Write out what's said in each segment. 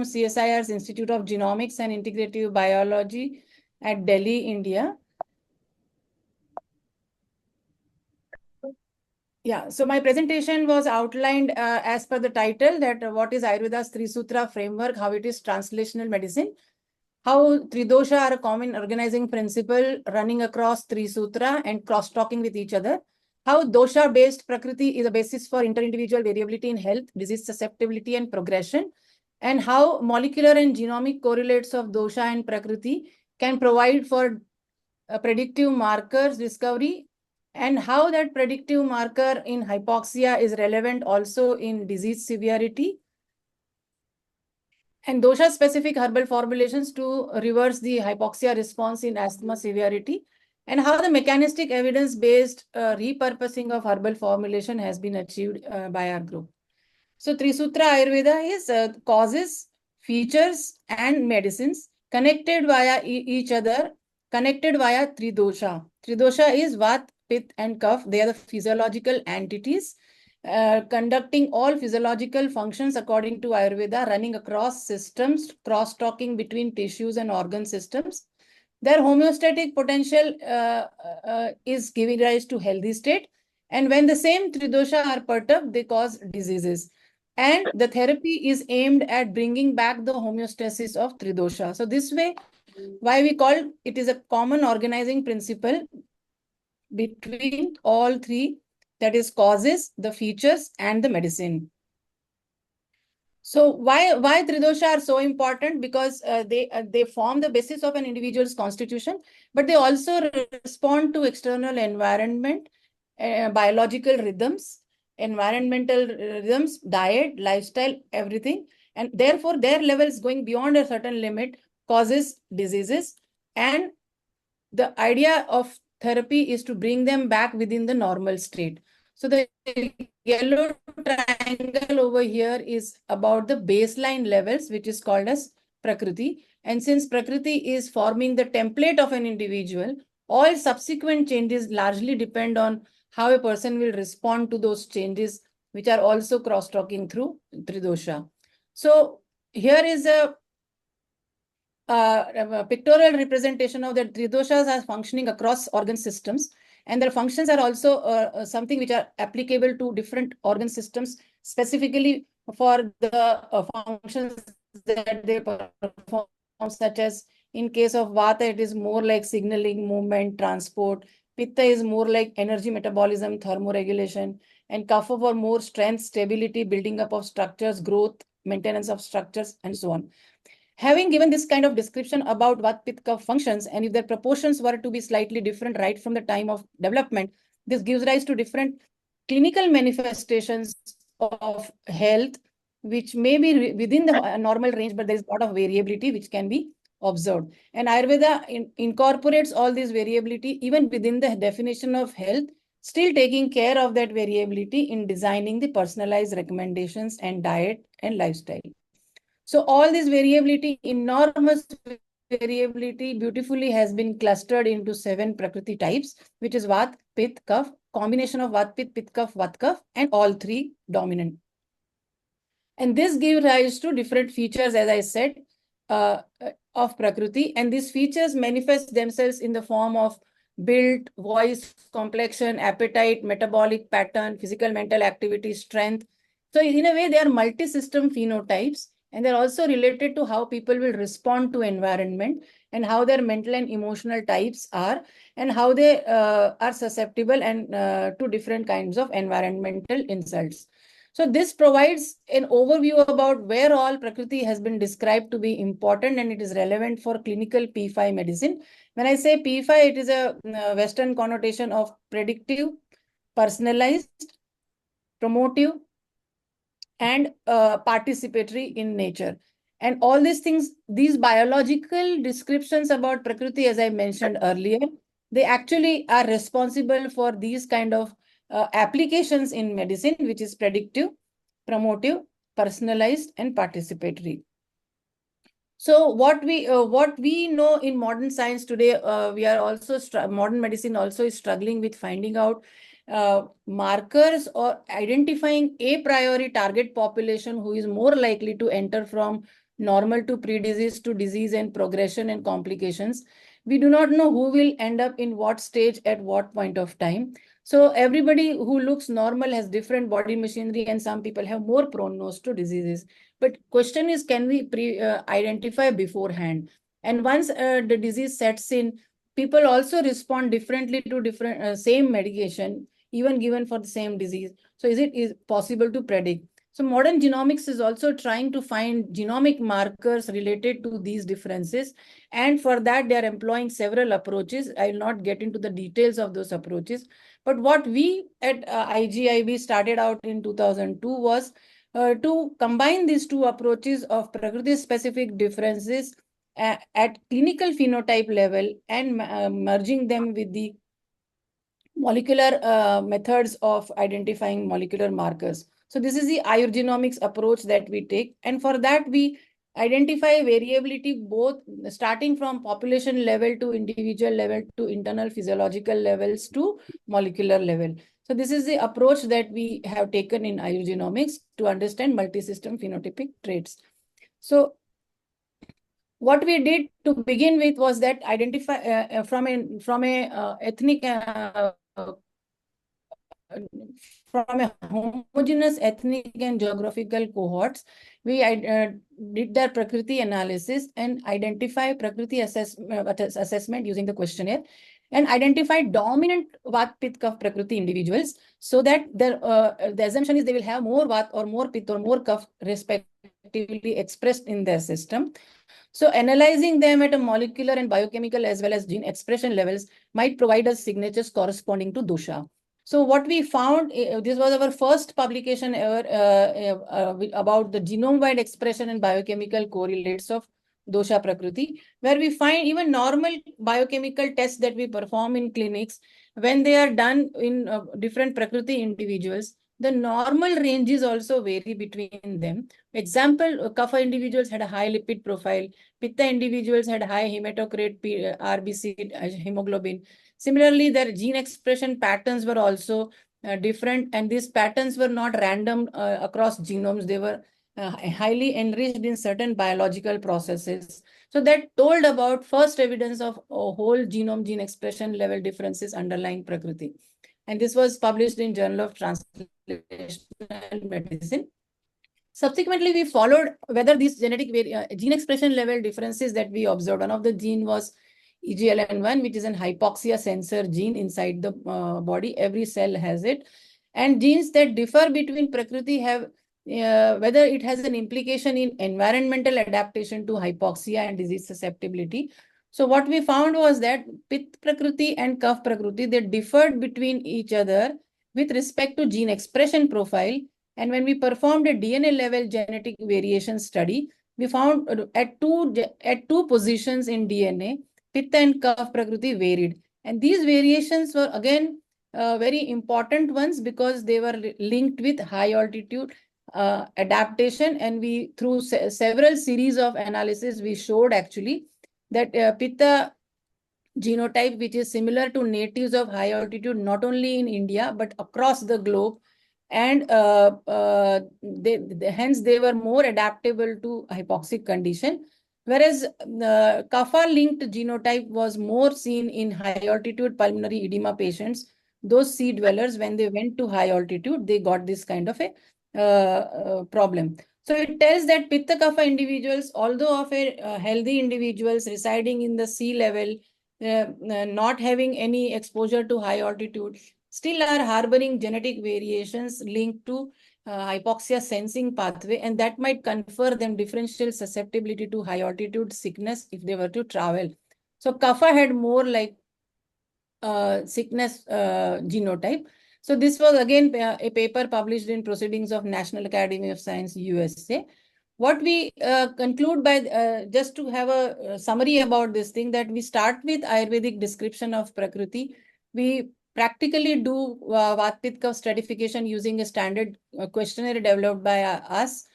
CSIR's Institute of Genomics and Integrative Biology at Delhi, India. Yeah, so my presentation was outlined as per the title, that what is Ayurveda's Three Sutra framework, how it is translational medicine, how Tridosha are a common organizing principle running across Three Sutra and cross-talking with each other, how dosha-based Prakriti is a basis for inter-individual variability in health, disease susceptibility and progression, and how molecular and genomic correlates of dosha and Prakriti can provide for predictive markers discovery, and how that predictive marker in hypoxia is relevant also in disease severity, and dosha-specific herbal formulations to reverse the hypoxia response in asthma severity, and how the mechanistic evidence-based repurposing of herbal formulation has been achieved by our group. So Trisutra Ayurveda is causes, features, and medicines connected via each other, connected via Tridosha. Tridosha is Vat, Pitta, and Kapha. They are the physiological entities conducting all physiological functions according to Ayurveda, running across systems, cross-talking between tissues and organ systems. Their homeostatic potential is giving rise to healthy state. And when the same Tridosha are perturbed, they cause diseases. And the therapy is aimed at bringing back the homeostasis of Tridosha. So this way, why we call it is a common organizing principle between all three, that is causes, the features, and the medicine. So why Tridosha are so important? Because they form the basis of an individual's constitution, but they also respond to external environment, biological rhythms, environmental rhythms, diet, lifestyle, everything. And therefore, their levels going beyond a certain limit causes diseases. And the idea of therapy is to bring them back within the normal state. So the yellow triangle over here is about the baseline levels, which is called as Prakriti. And since Prakriti is forming the template of an individual, all subsequent changes largely depend on how a person will respond to those changes, which are also cross-talking through Tridosha. So here is a pictorial representation of the Tridoshas as functioning across organ systems. And their functions are also something which are applicable to different organ systems, specifically for the functions that they perform, such as in case of Vata, it is more like signaling, movement, transport. Pitta is more like energy metabolism, thermoregulation. And Kapha for more strength, stability, building up of structures, growth, maintenance of structures, and so on. Having given this kind of description about what Pitta Kapha functions, and if their proportions were to be slightly different right from the time of development, this gives rise to different clinical manifestations of health, which may be within the normal range, but there is a lot of variability which can be observed. And Ayurveda incorporates all this variability even within the definition of health, still taking care of that variability in designing the personalized recommendations and diet and lifestyle. So all this variability, enormous variability, beautifully has been clustered into 7 Prakriti types, which is Vat, Pitta, Kapha, combination of Vat, Pitta, Pitta, Kapha, Vat, Kapha, and all 3 dominant. And this gives rise to different features, as I said, of Prakriti. And these features manifest themselves in the form of build, voice, complexion, appetite, metabolic pattern, physical, mental activity, strength. So in a way, they are multi-system phenotypes. And they're also related to how people will respond to environment and how their mental and emotional types are, and how they are susceptible and to different kinds of environmental insults. So this provides an overview about where all Prakriti has been described to be important, and it is relevant for clinical P5 medicine. When I say P5, it is a Western connotation of predictive, personalized, promotive, and participatory in nature. And all these things, these biological descriptions about Prakriti, as I mentioned earlier, they actually are responsible for these kind of applications in medicine, which is predictive, promotive, personalized, and participatory. So what we know in modern science today, we are also modern medicine also is struggling with finding out markers or identifying a priori target population who is more likely to enter from normal to pre-disease to disease and progression and complications. We do not know who will end up in what stage at what point of time. So everybody who looks normal has different body machinery, and some people have more proneness to diseases. But question is, can we identify beforehand? And once the disease sets in, people also respond differently to different same medication, even given for the same disease. So is it possible to predict? So modern genomics is also trying to find genomic markers related to these differences. And for that, they are employing several approaches. I will not get into the details of those approaches. But what we at IGIB started out in 2002 was to combine these two approaches of Prakriti-specific differences at clinical phenotype level and merging them with the molecular methods of identifying molecular markers. So this is the Ayurgenomics approach that we take. And for that, we identify variability both starting from population level to individual level to internal physiological levels to molecular level. So this is the approach that we have taken in Ayurgenomics to understand multi-system phenotypic traits. So what we did to begin with was that identify from a ethnic from a homogeneous ethnic and geographical cohorts, we did their Prakriti analysis and identify Prakriti assessment using the questionnaire and identify dominant Vat, Pitta, Kapha, Prakriti individuals, so that the assumption is they will have more Vat or more Pitta or more Kapha respectively expressed in their system. So analyzing them at a molecular and biochemical as well as gene expression levels might provide us signatures corresponding to dosha. So what we found, this was our first publication ever about the genome-wide expression and biochemical correlates of dosha prakriti, where we find even normal biochemical tests that we perform in clinics, when they are done in different prakriti individuals, the normal ranges also vary between them. Example, kapha individuals had a high lipid profile, pitta individuals had high hematocrit, RBC, hemoglobin. Similarly, their gene expression patterns were also different, and these patterns were not random across genomes. They were highly enriched in certain biological processes. So that told about first evidence of whole genome gene expression level differences underlying Prakriti. And this was published in Journal of Translational Medicine. Subsequently, we followed whether these genetic gene expression level differences that we observed. One of the gene was EGLN1, which is an hypoxia sensor gene inside the body. Every cell has it. And genes that differ between Prakriti have, whether it has an implication in environmental adaptation to hypoxia and disease susceptibility. So what we found was that Pitta Prakriti and Kapha Prakriti, they differed between each other with respect to gene expression profile. And when we performed a DNA level genetic variation study, we found at two positions in DNA, Pitta and Kapha Prakriti varied. And these variations were again very important ones because they were linked with high altitude adaptation. And we, through several series of analysis, we showed actually that Pitta genotype, which is similar to natives of high altitude, not only in India, but across the globe. And hence they were more adaptable to hypoxic condition. Whereas the kapha-linked genotype was more seen in high altitude pulmonary edema patients. Those sea dwellers, when they went to high altitude, they got this kind of a problem. So it tells that Pitta Kapha individuals, although of a healthy individuals residing in the sea level, not having any exposure to high altitude, still are harboring genetic variations linked to hypoxia sensing pathway, and that might confer them differential susceptibility to high altitude sickness if they were to travel. So kapha had more like sickness genotype. So this was again a paper published in Proceedings of National Academy of Science, USA. What we conclude by, just to have a summary about this thing, that we start with Ayurvedic description of Prakriti. We practically do Vat Pitta Kapha stratification using a standard questionnaire developed by us.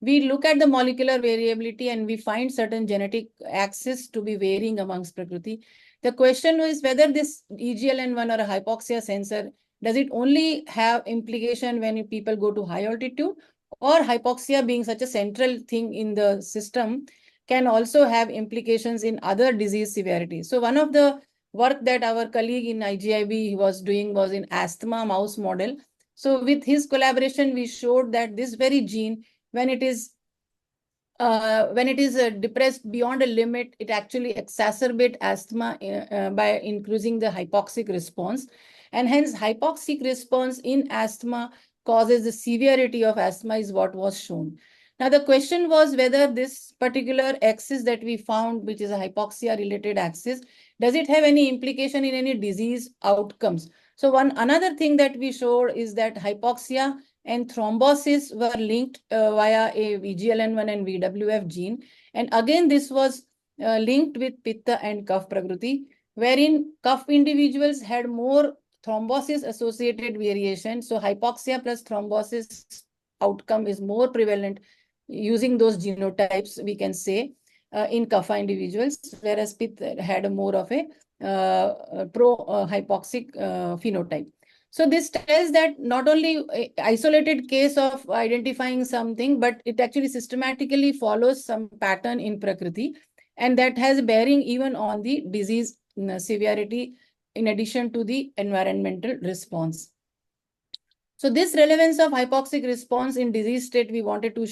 We look at the molecular variability and we find certain genetic axes to be varying amongst Prakriti. The question is whether this EGLN1 or a hypoxia sensor, does it only have implication when people go to high altitude, or hypoxia being such a central thing in the system can also have implications in other disease severity. So one of the work that our colleague in IGIB was doing was in asthma mouse model. So with his collaboration, we showed that this very gene, when it is depressed beyond a limit, it actually exacerbates asthma by increasing the hypoxic response. And hence, hypoxic response in asthma causes the severity of asthma is what was shown. Now, the question was whether this particular axis that we found, which is a hypoxia-related axis, does it have any implication in any disease outcomes? So another thing that we showed is that hypoxia and thrombosis were linked via a VGLN1 and VWF gene. And again, this was linked with Pitta and Cough Prakriti, wherein cough individuals had more thrombosis associated variation. So hypoxia plus thrombosis outcome is more prevalent using those genotypes, we can say, in Kapha individuals, whereas Pitta had more of a pro-hypoxic phenotype. So this tells that not only isolated case of identifying something, but it actually systematically follows some pattern in Prakriti, and that has bearing even on the disease severity in addition to the environmental response. So this relevance of hypoxic response in disease state we wanted to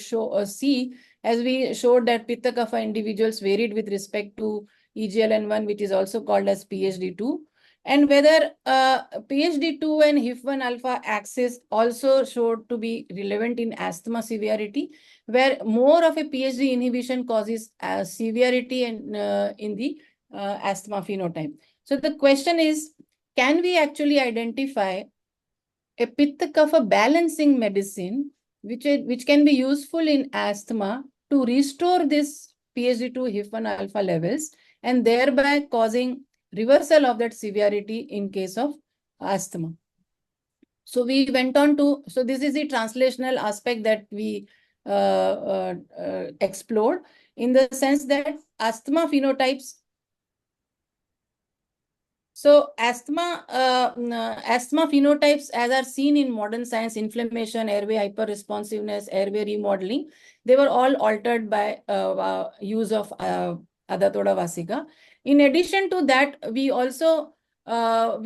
see, as we showed that Pitta Kapha individuals varied with respect to EGLN1, which is also called as PHD2. And whether PHD2 and HIF1 alpha axis also showed to be relevant in asthma severity, where more of a PHD inhibition causes severity in the asthma phenotype. So the question is, can we actually identify a Pitta Kapha balancing medicine, which can be useful in asthma to restore this PHD2 HIF1 alpha levels and thereby causing reversal of that severity in case of asthma? So we went on to, so this is the translational aspect that we explored, in the sense that asthma phenotypes. So asthma phenotypes, as are seen in modern science, inflammation, airway hyperresponsiveness, airway remodeling, they were all altered by use of Adatoda vasica. In addition to that, we also found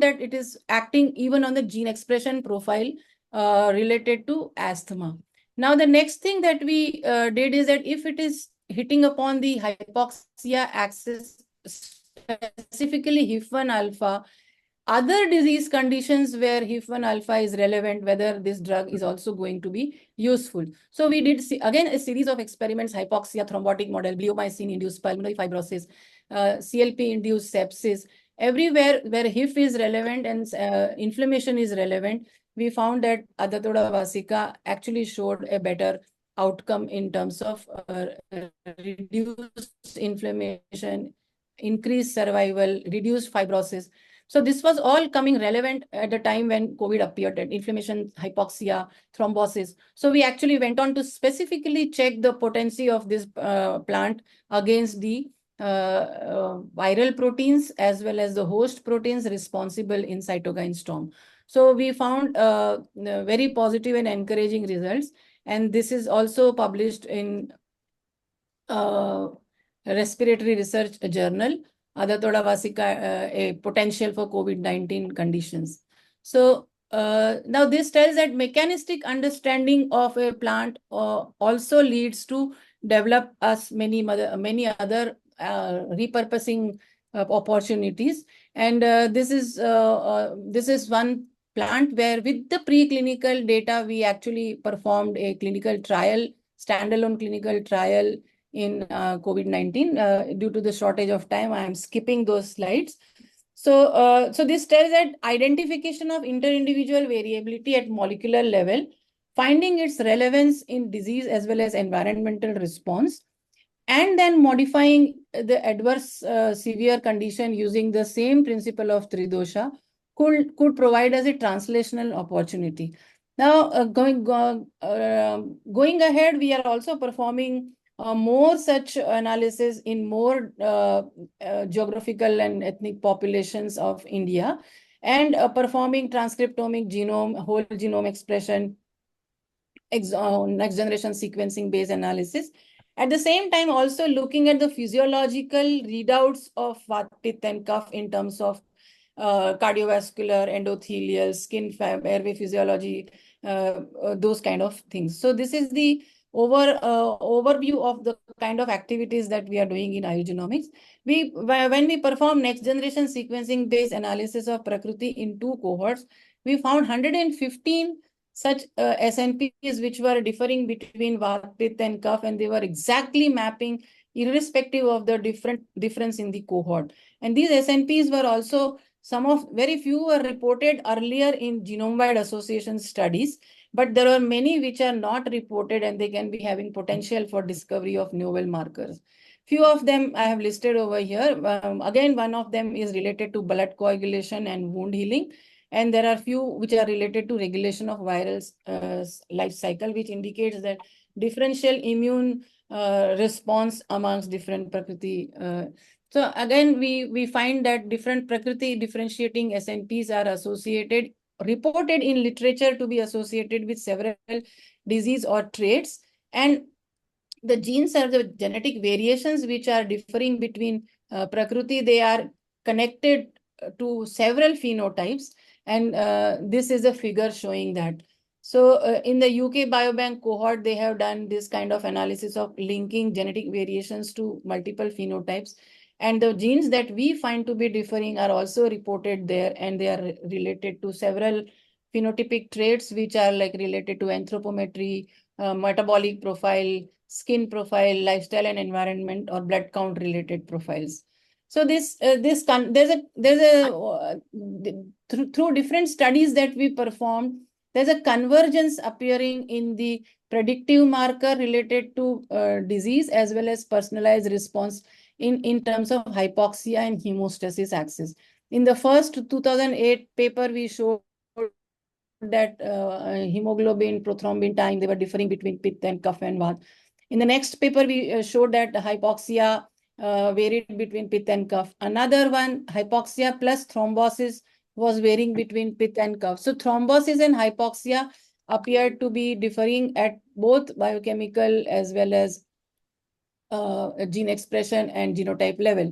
that it is acting even on the gene expression profile related to asthma. Now, the next thing that we did is that if it is hitting upon the hypoxia axis, specifically HIF1 alpha, other disease conditions where HIF1 alpha is relevant, whether this drug is also going to be useful. So we did see, again, a series of experiments: hypoxia, thrombotic model, bleomycin-induced pulmonary fibrosis, CLP-induced sepsis. Everywhere where HIF is relevant and inflammation is relevant, we found that Adatoda vasica actually showed a better outcome in terms of reduced inflammation, increased survival, reduced fibrosis. So this was all coming relevant at the time when COVID appeared, and inflammation, hypoxia, thrombosis. So we actually went on to specifically check the potency of this plant against the viral proteins as well as the host proteins responsible in cytokine storm. So we found very positive and encouraging results. And this is also published in Respiratory Research Journal, Adatoda vasica, a potential for COVID-19 conditions. So now this tells that mechanistic understanding of a plant also leads to develop us many other repurposing opportunities. And this is one plant where, with the preclinical data, we actually performed a clinical trial, standalone clinical trial in COVID-19. Due to the shortage of time, I am skipping those slides. So, so this tells that identification of inter-individual variability at molecular level, finding its relevance in disease as well as environmental response, and then modifying the adverse severe condition using the same principle of Tridosha could provide us a translational opportunity. Now, going ahead, we are also performing more such analysis in more geographical and ethnic populations of India, and performing transcriptomic genome, whole genome expression, next generation sequencing based analysis. At the same time, also looking at the physiological readouts of Vat, Pitta, and Kapha in terms of cardiovascular, endothelial, skin fab, airway physiology, those kind of things. So this is the overview of the kind of activities that we are doing in Ayurgenomics. When we perform next generation sequencing based analysis of Prakriti in 2 cohorts, we found 115 such SNPs which were differing between Vat, Pitta, and Kapha, and they were exactly mapping irrespective of the difference in the cohort. And these SNPs were also very few were reported earlier in genome-wide association studies, but there are many which are not reported and they can be having potential for discovery of novel markers. Few of them I have listed over here. Again, one of them is related to blood coagulation and wound healing. And there are few which are related to regulation of viral life cycle, which indicates that differential immune response amongst different Prakriti. So again, we find that different Prakriti differentiating SNPs are reported in literature to be associated with several disease or traits. And the genes are the genetic variations which are differing between Prakriti. They are connected to several phenotypes. And this is a figure showing that. So in the UK Biobank cohort, they have done this kind of analysis of linking genetic variations to multiple phenotypes. And the genes that we find to be differing are also reported there, and they are related to several phenotypic traits which are like related to anthropometry, metabolic profile, skin profile, lifestyle and environment, or blood count related profiles. So through different studies that we performed, there's a convergence appearing in the predictive marker related to disease as well as personalized response in terms of hypoxia and hemostasis axis. In the first 2008 paper, we showed that hemoglobin, prothrombin time, they were differing between Pitta and Kapha and Vat. In the next paper, we showed that hypoxia varied between Pitta and Kapha. Another one, hypoxia plus thrombosis was varying between Pitta and Kapha. So thrombosis and hypoxia appeared to be differing at both biochemical as well as gene expression and genotype level.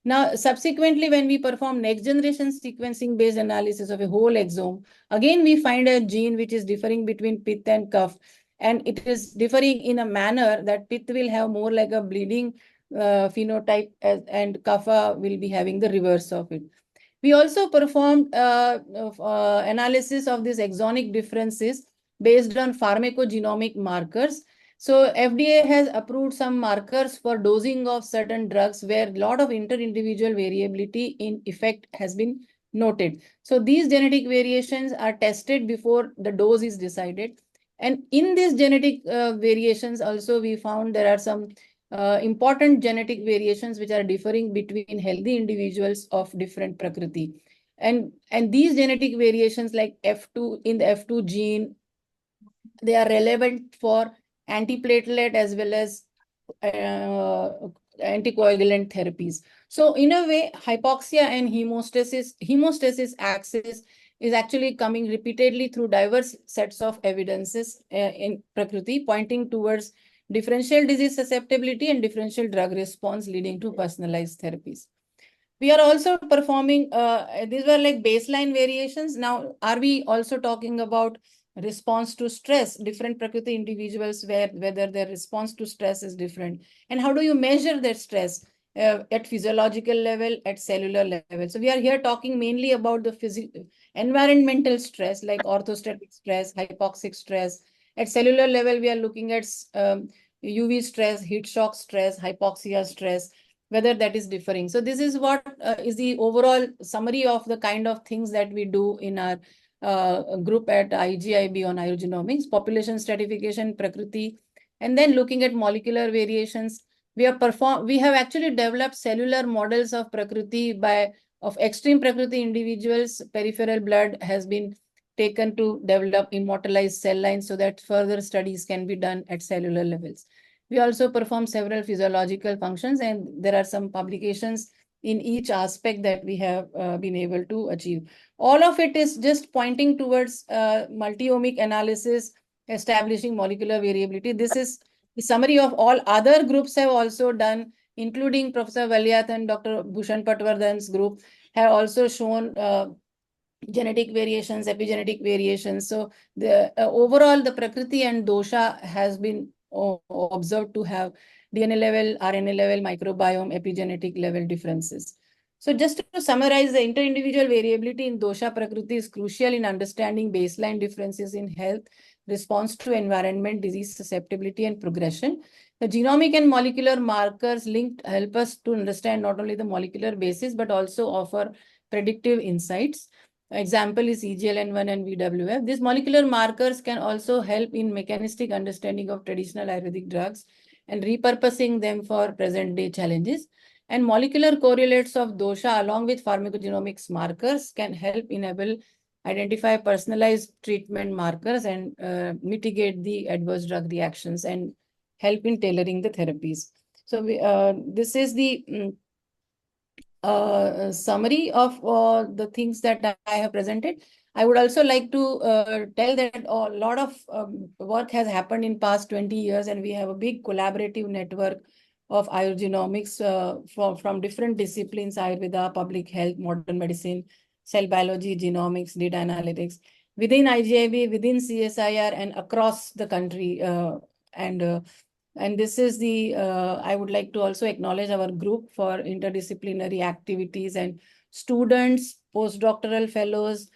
Now, subsequently, when we perform next generation sequencing based analysis of a whole exome, again, we find a gene which is differing between Pitta and Kapha. And it is differing in a manner that Pitta will have more like a bleeding phenotype and Kapha will be having the reverse of it. We also performed analysis of these exonic differences based on pharmacogenomic markers. So FDA has approved some markers for dosing of certain drugs where a lot of inter-individual variability in effect has been noted. So these genetic variations are tested before the dose is decided. And in these genetic variations also, we found there are some important genetic variations which are differing between healthy individuals of different Prakriti. And these genetic variations like F2 in the F2 gene, they are relevant for antiplatelet as well as anticoagulant therapies. So in a way, hypoxia and hemostasis axis is actually coming repeatedly through diverse sets of evidences in Prakriti, pointing towards differential disease susceptibility and differential drug response leading to personalized therapies. We are also performing, these were like baseline variations. Now, are we also talking about response to stress, different Prakriti individuals whether their response to stress is different? And how do you measure their stress at physiological level, at cellular level? So we are here talking mainly about the environmental stress like orthostatic stress, hypoxic stress. At cellular level, we are looking at UV stress, heat shock stress, hypoxia stress, whether that is differing. So this is what is the overall summary of the kind of things that we do in our group at IGIB on Ayurgenomics, population stratification, Prakriti, and then looking at molecular variations. We have actually developed cellular models of Prakriti of extreme Prakriti individuals. Peripheral blood has been taken to develop immortalized cell lines so that further studies can be done at cellular levels. We also perform several physiological functions, and there are some publications in each aspect that we have been able to achieve. All of it is just pointing towards multi-omic analysis establishing molecular variability. This is the summary of all other groups have also done, including Professor Valliath and Dr. Bhushan Patwardhan's group have also shown genetic variations, epigenetic variations. So the overall, the Prakriti and dosha has been observed to have DNA level, RNA level, microbiome, epigenetic level differences. So just to summarize, the inter-individual variability in dosha Prakriti is crucial in understanding baseline differences in health, response to environment, disease susceptibility, and progression. The genomic and molecular markers linked help us to understand not only the molecular basis, but also offer predictive insights. Example is EGLN1 and VWF. These molecular markers can also help in mechanistic understanding of traditional Ayurvedic drugs and repurposing them for present-day challenges. And molecular correlates of dosha along with pharmacogenomics markers can help enable identify personalized treatment markers and mitigate the adverse drug reactions and help in tailoring the therapies. So this is the summary of the things that I have presented. I would also like to tell that a lot of work has happened in past 20 years, and we have a big collaborative network of Ayurgenomics from different disciplines: Ayurveda, public health, modern medicine, cell biology, genomics, data analytics, within IGIB, within CSIR, and across the country. And this is the, I would like to also acknowledge our group for interdisciplinary activities and students, postdoctoral fellows,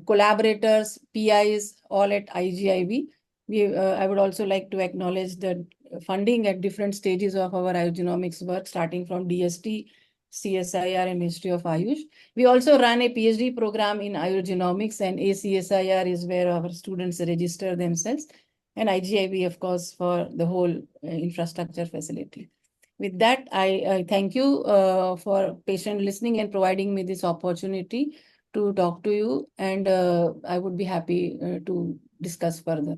collaborators, PIs, all at IGIB. I would also like to acknowledge the funding at different stages of our Ayurgenomics work, starting from DST, CSIR, and Ministry of Ayush. We also run a PhD program in Ayurgenomics, and ACSIR is where our students register themselves, and IGIB, of course, for the whole infrastructure facility. With that, I thank you for patient listening and providing me this opportunity to talk to you, and I would be happy to discuss further.